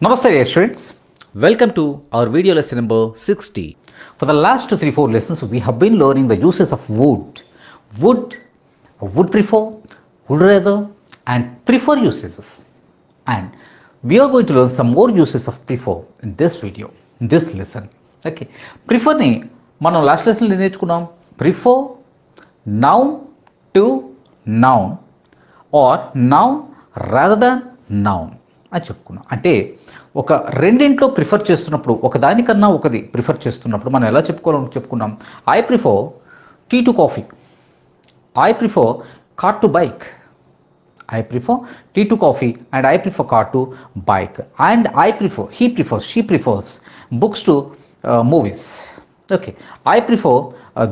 Namaste dear students. Welcome to our video lesson number 60. For the last 3-4 lessons we have been learning the uses of would. Would prefer, would rather and prefer uses. And we are going to learn some more uses of prefer in this video, in this lesson. Okay. Prefer ni మనం last lesson లో నేర్చుకున్నాం. Prefer noun to noun or noun rather than noun అని చెప్పుకున్నాం. అంటే ఒక రెండింట్లో prefer చేస్తున్నప్పుడు ఒకదానికన్నా ఒకది prefer చేస్తున్నప్పుడు మనం ఎలా చెప్పుకున్నాం. I prefer tea to coffee, I prefer car to bike, I prefer tea to coffee and I prefer car to bike and I prefer, he prefers, she prefers books to movies. Okay, I prefer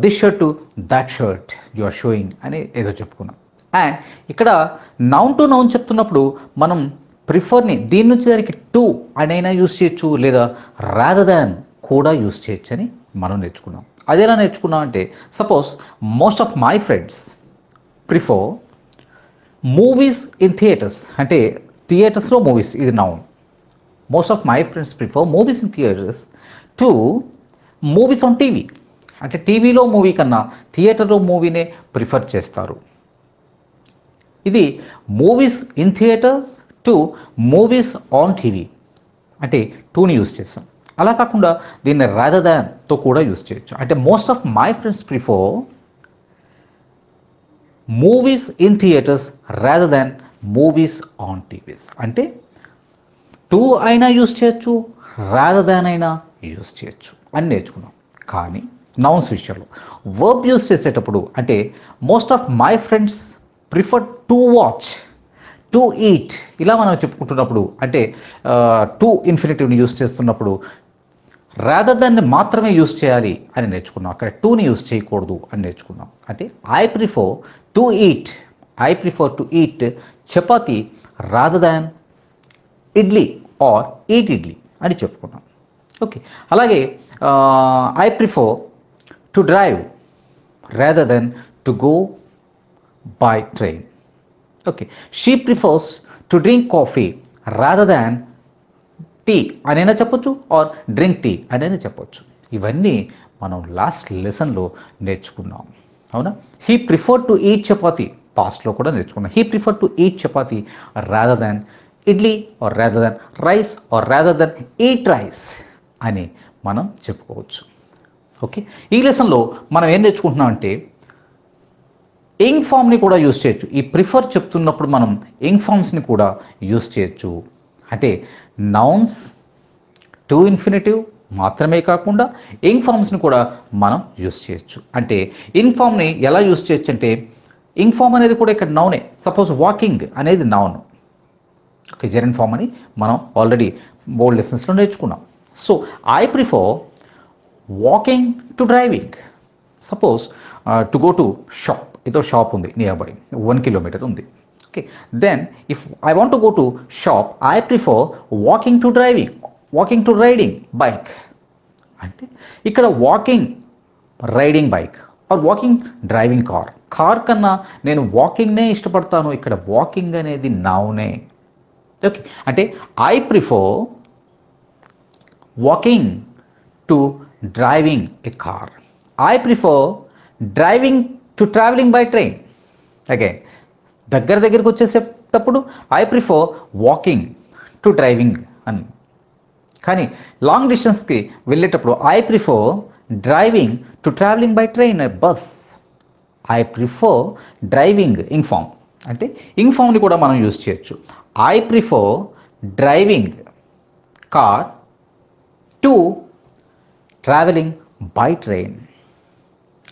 this shirt to that shirt you are showing అని ఏదో చెప్పుకున్నాం. And ఇక్కడ noun to noun చెప్తున్నప్పుడు మనం ప్రిఫర్ని దీని నుంచి దానికి to అనైనా use చేయొచ్చు లేదా రాదర్ దాన్ కూడా యూస్ చేయొచ్చు అని మనం నేర్చుకున్నాం. అది ఎలా నేర్చుకున్నాం అంటే suppose most of my friends prefer movies in theatres, అంటే థియేటర్స్లో మూవీస్, ఇది noun. Most of my friends prefer movies in theatres to movies on TV, అంటే టీవీలో మూవీ కన్నా థియేటర్లో మూవీనే ప్రిఫర్ చేస్తారు. ఇది movies in theatres to movies on TV అంటే టూని యూస్ చేస్తాం. అలా కాకుండా దీన్ని రాదర్ దాన్తో కూడా యూస్ చేయొచ్చు. అంటే most of my friends prefer movies in theatres rather than movies on TVs, అంటే టూ అయినా యూస్ చేయొచ్చు, రాదర్ దాన్ అయినా యూస్ చేయొచ్చు అని నేర్చుకున్నాం. కానీ నౌన్స్ విషయంలో వర్బ్ యూస్ చేసేటప్పుడు అంటే most of my friends prefer to watch, to eat ఇలా మనం చెప్పుకుంటున్నప్పుడు అంటే టు ఇన్ఫినిటివ్ని యూస్ చేస్తున్నప్పుడు రాదర్ దాన్ని మాత్రమే యూస్ చేయాలి అని నేర్చుకున్నాం. అక్కడ టూని యూస్ చేయకూడదు అని నేర్చుకున్నాం. అంటే I prefer to eat, I prefer to eat chapati rather than idli or eat idli అని చెప్పుకున్నాం. ఓకే, అలాగే I prefer to drive rather than to go by train. Okay, she prefers to drink coffee rather than tea అనైనా చెప్పొచ్చు or drink tea అనైనా చెప్పొచ్చు. ఇవన్నీ మనం last లెసన్లో నేర్చుకున్నాం. అవునా? He prefer to eat chapati పాస్ట్లో కూడా నేర్చుకున్నాం. He prefer to eat chapati rather than idli or rather than rice or rather than eat rice అని మనం చెప్పుకోవచ్చు. ఓకే, ఈ లెసన్లో మనం ఏం నేర్చుకుంటున్నాం అంటే ఇంగ్ ఫామ్ని కూడా యూస్ చేయొచ్చు. ఈ ప్రిఫర్ చెప్తున్నప్పుడు మనం ఇంగ్ ఫామ్స్ని కూడా యూస్ చేయొచ్చు. అంటే నౌన్స్ టు ఇన్ఫినిటివ్ మాత్రమే కాకుండా ఇంగ్ ఫామ్స్ని కూడా మనం యూస్ చేయొచ్చు. అంటే ఇంగ్ ఫామ్ని ఎలా యూస్ చేయొచ్చు అంటే ఇంగ్ ఫామ్ అనేది కూడా ఇక్కడ నౌనే. సపోజ్ వాకింగ్ అనేది నౌన్. ఓకే, జెరన్ ఫామ్ అని మనం ఆల్రెడీ బోల్డ్ లెసన్స్లో నేర్చుకున్నాం. So I prefer walking to driving. Suppose to go to shop, ఏదో షాప్ ఉంది నియర్ బై 1 కిలోమీటర్ ఉంది. Okay, then if I want to go to shop I prefer walking to driving, walking to riding bike. అంటే ఇక్కడ walking riding bike or walking driving car, car కన్నా నేను వాకింగ్నే ఇష్టపడతాను. ఇక్కడ వాకింగ్ అనేది నౌనే. ఓకే, అంటే I prefer walking to driving a car, I prefer driving to travelling by train. Again దగ్గరికి వచ్చేసేటప్పుడు I prefer walking to driving అని. కానీ లాంగ్ డిస్టెన్స్కి వెళ్ళేటప్పుడు I prefer driving to travelling by train bus. I prefer driving ing form, అంటే ing ఫామ్ని కూడా మనం యూజ్ చేయొచ్చు. I prefer driving car to travelling by train.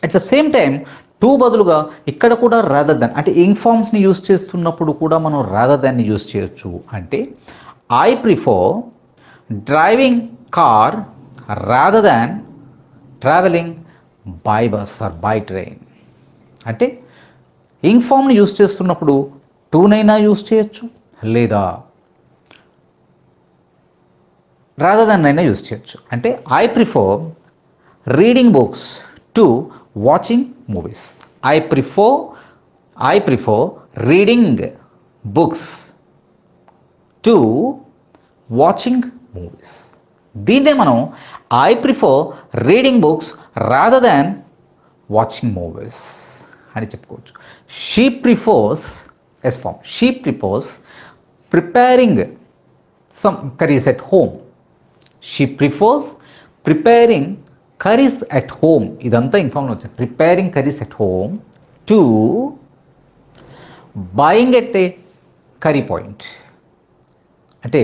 At the same time to బదులుగా ఇక్కడ కూడా రాదర్ దాన్, అంటే ఇంగ్ ఫామ్స్ని యూస్ చేస్తున్నప్పుడు కూడా మనం రాదర్ దాన్ని యూస్ చేయొచ్చు. అంటే I prefer driving car rather than travelling by bus or by train. అంటే ఇంగ్ ఫామ్ని యూస్ చేస్తున్నప్పుడు టూనైనా యూస్ చేయొచ్చు లేదా రాదర్ దాన్ అయినా యూస్ చేయొచ్చు. అంటే I prefer reading books to watching movies. I prefer reading books to watching movies. దీన్నే మనం I prefer reading books rather than watching movies అని చెప్పుకోవచ్చు. She prefers s form, she prefers preparing some curries at home. She prefers preparing curries at home. ఇదంతా ing form వచ్చింది. Preparing curries at home to buying at a curry point. అంటే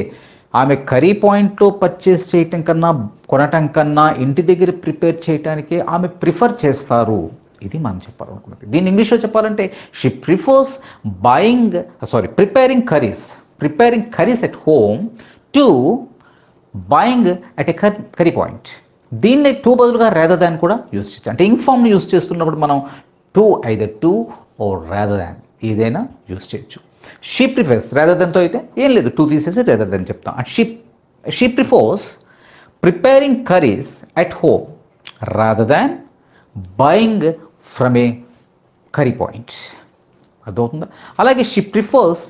ఆమె curry పాయింట్లో purchase చేయటం కన్నా, కొనటం కన్నా ఇంటి దగ్గర ప్రిపేర్ చేయటానికి ఆమె ప్రిఫర్ చేస్తారు. ఇది మనం చెప్పాలనుకున్నది. దీన్ని ఇంగ్లీష్లో చెప్పాలంటే she prefers preparing curries at home to buying at a curry point. దీన్ని టు బదులుగా రాదర్ దాన్ కూడా యూజ్ చేయొచ్చు. అంటే ఇంక్ ఫామ్ని యూజ్ చేస్తున్నప్పుడు మనం to either to or rather than ఏదైనా యూజ్ చేయొచ్చు. షీ ప్రిఫర్స్ రాదర్ దాన్తో అయితే ఏం లేదు, టూ తీసేసి రాదర్ దాన్ చెప్తాం. She prefers preparing curries at home rather than buying from a curry point. అర్థమవుతుందా? అలాగే she prefers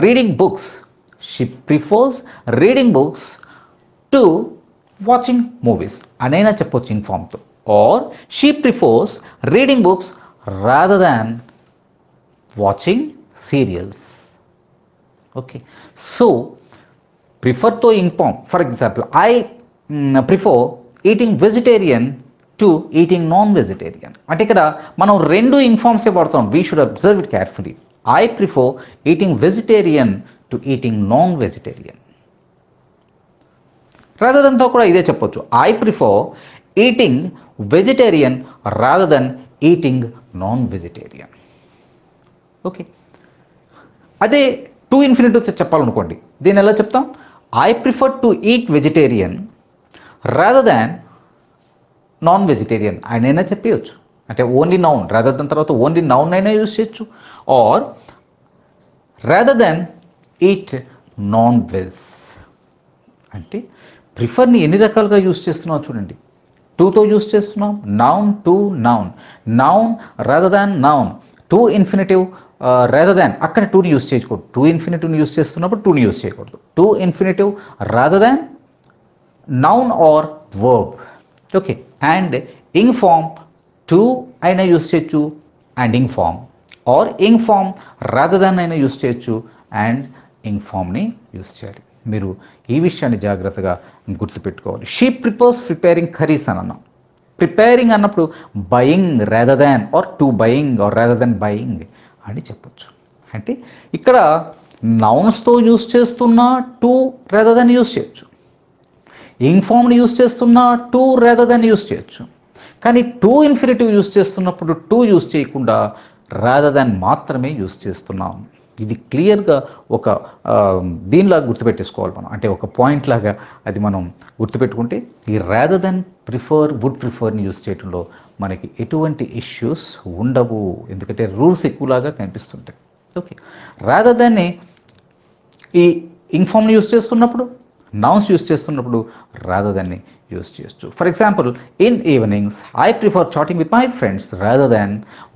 reading books to watching movies అనైనా చెప్పొచ్చు ఇన్ ఫామ్తో. Or she prefers reading books rather than watching serials. Okay, so ప్రిఫర్తో ing form. For example, I prefer eating vegetarian to eating non vegetarian. అంటే ఇక్కడ మనం రెండు ఇన్ఫార్మ్సే వాడుతాం. We should observe it carefully. I prefer eating vegetarian to eating non vegetarian. Rather దాన్తో కూడా ఇదే చెప్పొచ్చు. I prefer eating vegetarian rather than eating non vegetarian. Okay, అదే టు ఇన్ఫినిటివ్ చెప్పాలనుకోండి, దీన్ని ఎలా చెప్తాం? I prefer to eat vegetarian rather than non vegetarian అయినా చెప్పవచ్చు. అంటే ఓన్లీ నౌన్, రాదర్ దాన్ తర్వాత ఓన్లీ నౌన్ అయినా యూజ్ చేయొచ్చు. Or rather than eat non veg. అంటే ప్రిఫర్ని ఎన్ని రకాలుగా యూజ్ చేస్తున్నావు చూడండి. టూతో యూజ్ చేస్తున్నాం, noun to noun, noun rather than noun, to infinitive rather దాన్, అక్కడ టూని యూజ్ చేయకూడదు. టు ఇన్ఫినిటివ్ని యూజ్ చేస్తున్నప్పుడు టూని యూజ్ చేయకూడదు. To infinitive rather than noun or verb. Okay, and ing form to అయినా యూజ్ చేయొచ్చు and ing form, or ing form rather than అయినా use చేయొచ్చు అండ్ ఇంగ్ ఫామ్ని యూజ్ చేయాలి. మీరు ఈ విషయాన్ని జాగ్రత్తగా గుర్తుపెట్టుకోవాలి. షీ ప్రిఫర్స్ ప్రిపేరింగ్ కర్రీస్ అని అన్నాం. ప్రిపేరింగ్ అన్నప్పుడు buying rather than or to buying or rather than buying అని చెప్పొచ్చు. అంటే ఇక్కడ నౌన్స్తో యూజ్ చేస్తున్నా టు రాదర్ దాన్ యూజ్ చేయొచ్చు, ఇంగ్ ఫామ్ని యూజ్ చేస్తున్నా టు రాదర్ దాన్ యూజ్ చేయొచ్చు. కానీ టు ఇన్ఫినిటివ్ యూజ్ చేస్తున్నప్పుడు టు యూజ్ చేయకుండా రాదర్ దాన్ మాత్రమే యూజ్ చేస్తున్నాం. ఇది క్లియర్గా ఒక దీనిలాగా గుర్తుపెట్టేసుకోవాలి మనం. అంటే ఒక పాయింట్ లాగా అది మనం గుర్తుపెట్టుకుంటే ఈ రాదర్ దెన్ వుడ్ ప్రిఫర్ని యూజ్ చేయడంలో మనకి ఎటువంటి ఇష్యూస్ ఉండవు. ఎందుకంటే రూల్స్ ఎక్కువలాగా కనిపిస్తుంటాయి. ఓకే, రాదర్ దెన్ని ఈ ఇన్ఫామ్ని యూజ్ చేస్తున్నప్పుడు, నౌన్స్ యూజ్ చేస్తున్నప్పుడు రాదర్ దెన్ని యూజ్ చేయొచ్చు. For example, in evenings I prefer chatting with my friends rather than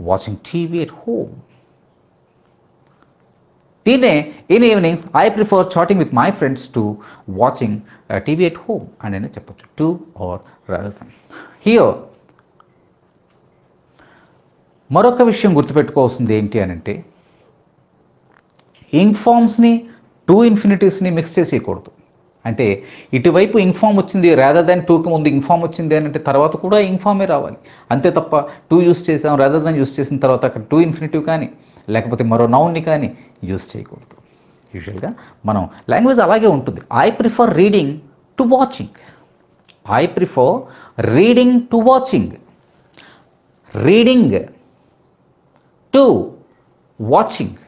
watching TV at home. దీన్నే in evenings I prefer chatting with my friends to watching TV at home అని చెప్పొచ్చు. To or rather than. Here మరొక విషయం గుర్తుపెట్టుకోవాల్సింది ఏంటి అని అంటే, ఇంగ్ ఫామ్స్ని to ఇన్ఫినిటివ్స్ని mix చేసేయకూడదు. అంటే ఇటువైపు ఇంగ్ ఫామ్ వచ్చింది రాదర్ దాన్ టూకి ముందు ఇంగ్ ఫామ్ వచ్చింది అని అంటే తర్వాత కూడా ఇంగ్ ఫామే రావాలి. అంతే తప్ప టూ యూస్ చేసాం రాదర్ దాన్ యూస్ చేసిన తర్వాత అక్కడ టు ఇన్ఫినిటివ్ కానీ లేకపోతే మరో నౌన్ని కానీ యూస్ చేయకూడదు. యూజువల్గా మనం లాంగ్వేజ్ అలాగే ఉంటుంది. I prefer reading to watching. I prefer reading to watching, reading to watching.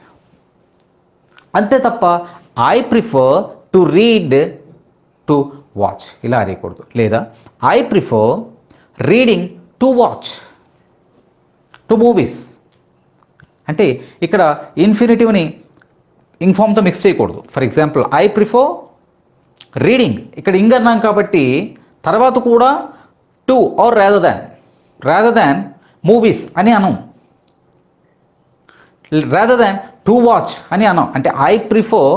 అంతే తప్ప I prefer to read to watch ఇలా అనేయకూడదు. లేదా I prefer reading to watch to movies. అంటే ఇక్కడ ఇన్ఫినిటివ్ని ఇంగ్ ఫామ్తో మిక్స్ చేయకూడదు. For example, I prefer reading, ఇక్కడ ఇంగ్ అన్నాం కాబట్టి తర్వాత కూడా to or rather than movies అని అనం, రాదర్ దాన్ టు వాచ్ అని అనం. అంటే I prefer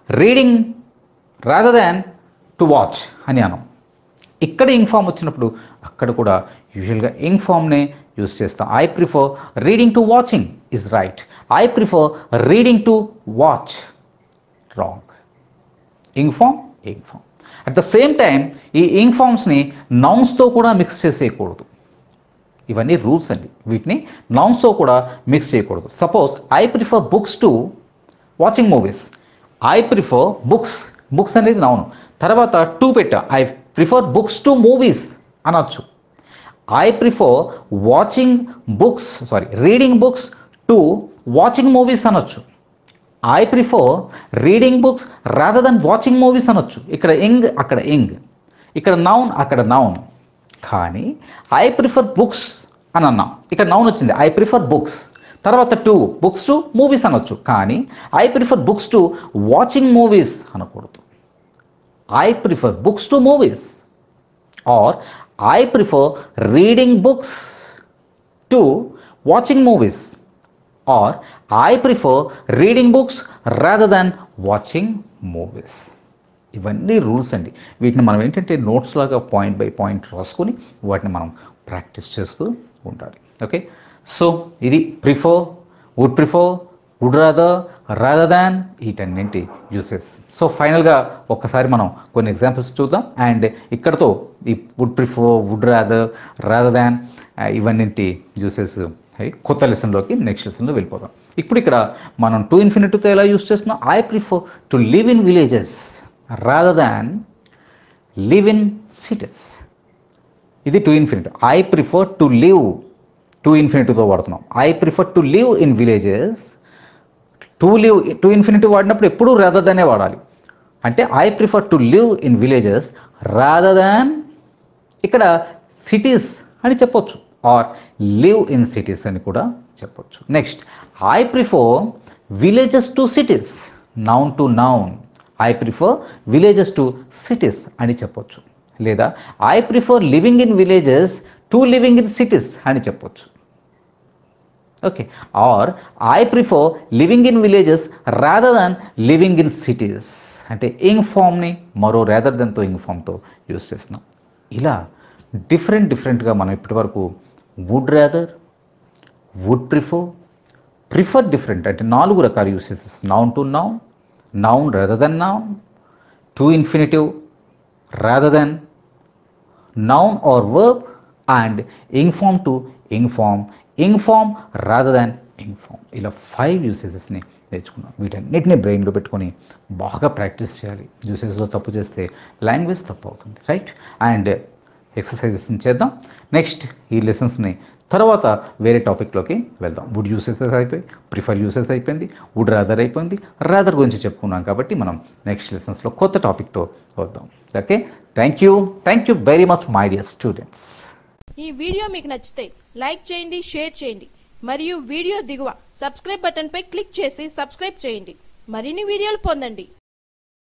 reading rather than to watch అని అనం. ఇక్కడ ఇంగ్ ఫామ్ వచ్చినప్పుడు అక్కడ కూడా యూజువల్గా ఇంగ్ ఫామ్నే యూస్ చేస్తాం. I prefer reading to watching is right. I prefer reading to watch wrong. Ing form ing form. At the same time ఈ ఇంగ్ ఫామ్స్ని నౌన్స్తో కూడా మిక్స్ చేసేయకూడదు. ఇవన్నీ రూల్స్ అండి. వీటిని నౌన్స్తో కూడా మిక్స్ చేయకూడదు. Suppose I prefer books to watching movies. I prefer books, books అనేది noun, తర్వాత to పెట్టా, I prefer books to movies అనొచ్చు. I prefer watching books reading books to watching movies అనొచ్చు. I prefer reading books rather than watching movies అనొచ్చు. ఇక్కడ ఇంగ్ అక్కడ ఇంగ్, ఇక్కడ noun అక్కడ నౌన్. కానీ ఐ ప్రిఫర్ బుక్స్ అని అన్నాం, ఇక్కడ నౌన్ వచ్చింది ఐ ప్రిఫర్ బుక్స్, తర్వాత టు బుక్స్ టు మూవీస్ అనొచ్చు. కానీ I prefer books to watching movies అనకూడదు. I prefer books to movies or I prefer reading books to watching movies or I prefer reading books rather than watching movies. ఇవన్నీ rules అండి. వీటిని మనం ఏంటంటే notes లాగా point by point రాసుకొని వాటిని మనం ప్రాక్టీస్ చేస్తూ ఉండాలి. ఓకే, సో ఇది prefer, would prefer, would rather than, వీటన్నింటి యూసెస్. సో ఫైనల్గా ఒక్కసారి మనం కొన్ని ఎగ్జాంపుల్స్ చూద్దాం. అండ్ ఇక్కడతో ఈ would prefer, would rather than ఇవన్నింటి యూసెస్ కొత్త లెసన్లోకి నెక్స్ట్ లెసన్లో వెళ్ళిపోదాం. ఇప్పుడు ఇక్కడ మనం టు ఇన్ఫినిటివ్తో ఎలా యూస్ చేస్తున్నాం? I prefer to live in villages rather than live in cities. ఇది to infinitive. I prefer to live, to ఇన్ఫినిటివ్తో వాడుతున్నాం. I prefer to live in villages. To infinitive వాడినప్పుడు ఎప్పుడూ రాదర్ దానే వాడాలి. అంటే I prefer to live in villages rather than ఇక్కడ cities అని చెప్పొచ్చు, ఆర్ లివ్ ఇన్ సిటీస్ అని కూడా చెప్పొచ్చు. Next I prefer villages to cities, noun to noun. I prefer villages to cities అని చెప్పొచ్చు. లేదా I prefer living in villages to living in cities అని చెప్పొచ్చు. Okay, or I prefer living in villages rather than living in cities. అంటే ing ఫామ్ని మరో rather దెన్తో ఇంగ్ ఫామ్తో use చేస్తున్నాం. ఇలా డిఫరెంట్గా మనం ఇప్పటి వరకు would rather, would prefer different అంటే 4 రకాల uses. Noun to noun, noun rather than noun, to infinitive rather than noun or verb, and ing form to ing form rather than ing form. ఇలా 5 యూసేజెస్ని నేర్చుకున్నాం. వీటన్నిటిని బ్రెయిన్లో పెట్టుకొని బాగా ప్రాక్టీస్ చేయాలి. యూసేజ్లో తప్పు చేస్తే లాంగ్వేజ్ తప్పు అవుతుంది, రైట్? అండ్ ఎక్సర్సైజెస్ని చేద్దాం. నెక్స్ట్ ఈ లెసన్స్ని తర్వాత వేరే టాపిక్లోకి వెళ్దాం. వుడ్ యూసేజెస్ అయిపోయి, ప్రిఫర్ యూసేజ్ అయిపోయింది, వుడ్ రాదర్ అయిపోయింది. రాదర్ గురించి చెప్పుకున్నాం కాబట్టి మనం నెక్స్ట్ లెసన్స్లో కొత్త టాపిక్తో వద్దాం. Okay, thank you very much my dear students. ఈ వీడియో మీకు నచ్చితే లైక్ చేయండి, షేర్ చేయండి మరియు వీడియో దిగువ సబ్స్క్రైబ్ బటన్ పై క్లిక్ చేసి సబ్స్క్రైబ్ చేయండి. మరిన్ని వీడియోలు పొందండి.